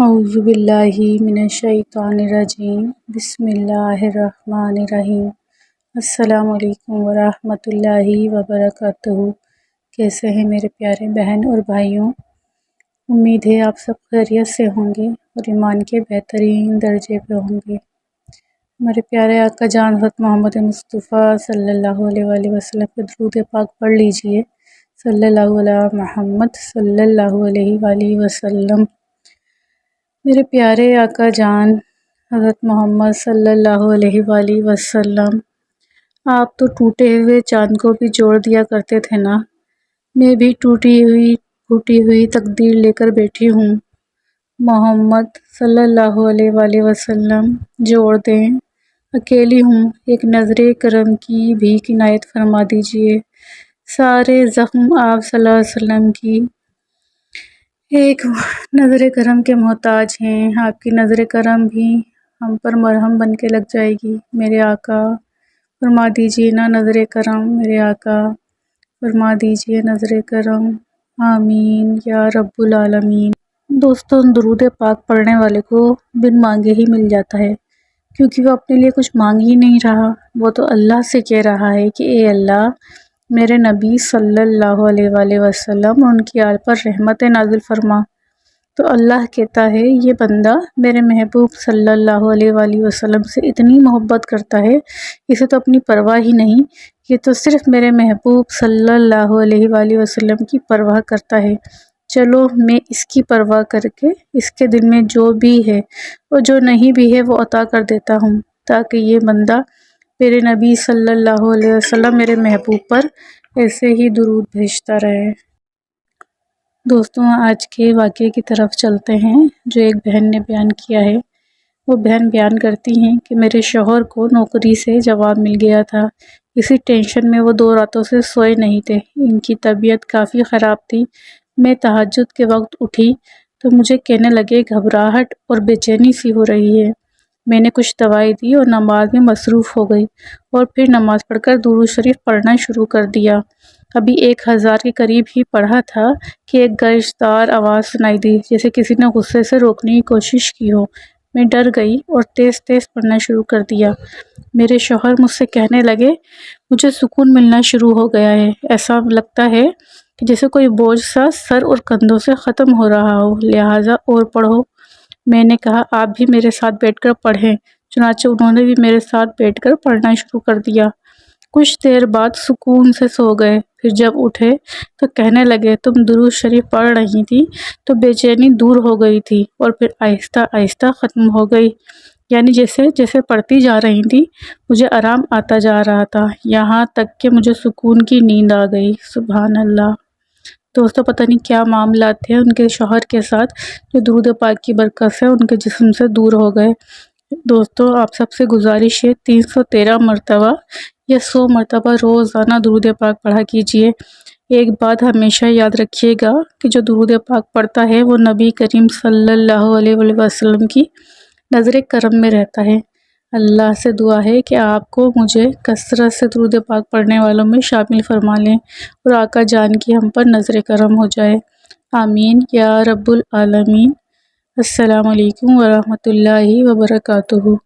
اعوذ باللہ من الشیطان الرجیم بسم اللہ الرحمن الرحیم۔ السلام علیکم ورحمۃ اللہ وبرکاتہ۔ کیسے ہیں میرے پیارے بہن اور بھائیوں؟ امید ہے آپ سب خیریت سے ہوں گے اور ایمان کے بہترین درجے پہ ہوں گے۔ ہمارے پیارے آقا جان حضرت محمد مصطفیٰ صلی اللہ علیہ وآلہ وسلم کے درود پاک پڑھ لیجئے۔ صلی اللہ علیہ محمد صلی اللہ علیہ وآلہ وسلم۔ میرے پیارے آقا جان حضرت محمد صلی اللہ علیہ وآلہ وسلم، آپ تو ٹوٹے ہوئے چاند کو بھی جوڑ دیا کرتے تھے نا۔ میں بھی ٹوٹی ہوئی پھوٹی ہوئی تقدیر لے کر بیٹھی ہوں۔ محمد صلی اللہ علیہ وآلہ وسلم جوڑ دیں، اکیلی ہوں، ایک نظر کرم کی بھی عنایت فرما دیجئے۔ سارے زخم آپ صلی اللہ علیہ وسلم کی ایک نظر کرم کے محتاج ہیں۔ آپ کی نظر کرم بھی ہم پر مرہم بن کے لگ جائے گی۔ میرے آقا فرما دیجئے نا نظر کرم، میرے آقا فرما دیجئے نظر کرم، آمین یا رب العالمین۔ دوستوں، درود پاک پڑھنے والے کو بن مانگے ہی مل جاتا ہے، کیونکہ وہ اپنے لیے کچھ مانگ ہی نہیں رہا، وہ تو اللہ سے کہہ رہا ہے کہ اے اللہ میرے نبی صلی اللہ علیہ وآلہ وسلم اور ان کی آل پر رحمت نازل فرما۔ تو اللہ کہتا ہے یہ بندہ میرے محبوب صلی اللہ علیہ وآلہ وسلم سے اتنی محبت کرتا ہے، اسے تو اپنی پرواہ ہی نہیں، یہ تو صرف میرے محبوب صلی اللہ علیہ وآلہ وسلم کی پرواہ کرتا ہے۔ چلو میں اس کی پرواہ کر کے اس کے دل میں جو بھی ہے اور جو نہیں بھی ہے وہ عطا کر دیتا ہوں، تاکہ یہ بندہ میرے نبی صلی اللہ علیہ وسلم میرے محبوب پر ایسے ہی درود بھیجتا رہے۔ دوستوں، آج کے واقعے کی طرف چلتے ہیں جو ایک بہن نے بیان کیا ہے۔ وہ بہن بیان کرتی ہیں کہ میرے شوہر کو نوکری سے جواب مل گیا تھا، اسی ٹینشن میں وہ 2 راتوں سے سوئے نہیں تھے۔ ان کی طبیعت کافی خراب تھی۔ میں تہجد کے وقت اٹھی تو مجھے کہنے لگے گھبراہٹ اور بے چینی سی ہو رہی ہے۔ میں نے کچھ دوائی دی اور نماز میں مصروف ہو گئی، اور پھر نماز پڑھ کر درود شریف پڑھنا شروع کر دیا۔ ابھی 1000 کے قریب ہی پڑھا تھا کہ ایک گرجدار آواز سنائی دی، جیسے کسی نے غصے سے روکنے کی کوشش کی ہو۔ میں ڈر گئی اور تیز تیز پڑھنا شروع کر دیا۔ میرے شوہر مجھ سے کہنے لگے مجھے سکون ملنا شروع ہو گیا ہے، ایسا لگتا ہے کہ جیسے کوئی بوجھ سا سر اور کندھوں سے ختم ہو رہا ہو، لہٰذا اور پڑھو۔ میں نے کہا آپ بھی میرے ساتھ بیٹھ کر پڑھیں۔ چنانچہ انہوں نے بھی میرے ساتھ بیٹھ کر پڑھنا شروع کر دیا۔ کچھ دیر بعد سکون سے سو گئے، پھر جب اٹھے تو کہنے لگے تم درود شریف پڑھ رہی تھی تو بے چینی دور ہو گئی تھی اور پھر آہستہ آہستہ ختم ہو گئی، یعنی جیسے جیسے پڑھتی جا رہی تھی مجھے آرام آتا جا رہا تھا، یہاں تک کہ مجھے سکون کی نیند آ گئی۔ سبحان اللہ۔ دوستوں، پتہ نہیں کیا معاملات تھے ان کے شوہر کے ساتھ جو درود پاک کی برکت سے ان کے جسم سے دور ہو گئے۔ دوستوں، آپ سب سے گزارش ہے 313 مرتبہ یا 100 مرتبہ روزانہ درود پاک پڑھا کیجئے۔ ایک بات ہمیشہ یاد رکھیے گا کہ جو درود پاک پڑھتا ہے وہ نبی کریم صلی اللہ علیہ وآلہ وسلم کی نظر کرم میں رہتا ہے۔ اللہ سے دعا ہے کہ آپ کو مجھے کثرت سے درود پاک پڑھنے والوں میں شامل فرما لیں اور آقا جان کی ہم پر نظر کرم ہو جائے۔ آمین یا رب العالمین۔ السلام علیکم ورحمۃ اللہ وبرکاتہ۔